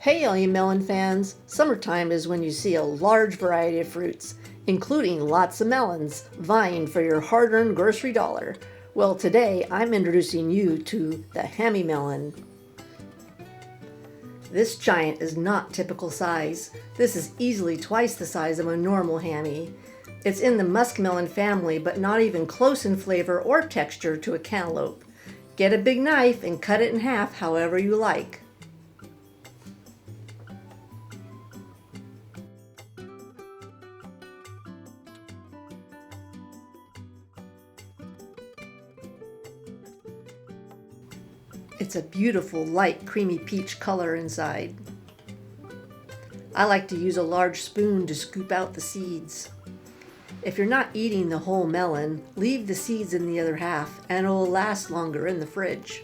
Hey all you melon fans! Summertime is when you see a large variety of fruits, including lots of melons, vying for your hard-earned grocery dollar. Well, today I'm introducing you to the Hami Melon. This giant is not typical size. This is easily twice the size of a normal Hami. It's in the muskmelon family, but not even close in flavor or texture to a cantaloupe. Get a big knife and cut it in half however you like. It's a beautiful light creamy peach color inside. I like to use a large spoon to scoop out the seeds. If you're not eating the whole melon, leave the seeds in the other half and it will last longer in the fridge.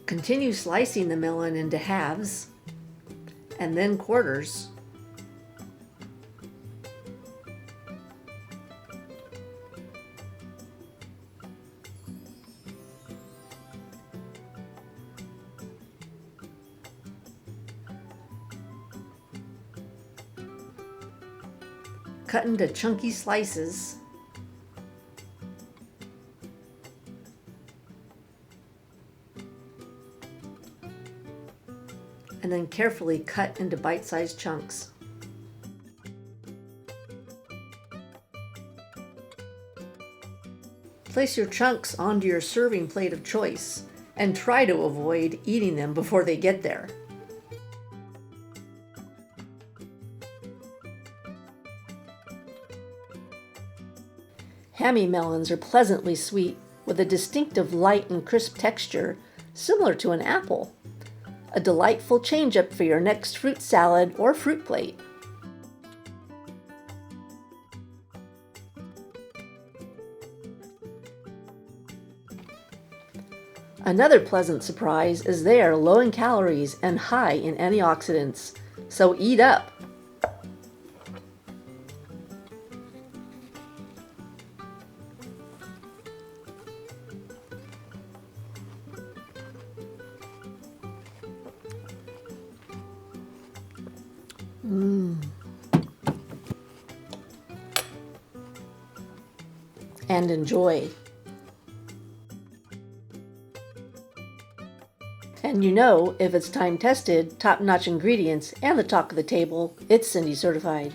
Continue slicing the melon into halves and then quarters. Cut into chunky slices. And then carefully cut into bite-sized chunks. Place your chunks onto your serving plate of choice and try to avoid eating them before they get there. Hami melons are pleasantly sweet with a distinctive light and crisp texture similar to an apple. A delightful change-up for your next fruit salad or fruit plate. Another pleasant surprise is they are low in calories and high in antioxidants, so eat up! And enjoy. And you know, if it's time tested, top-notch ingredients, and the talk of the table, it's Cindy certified.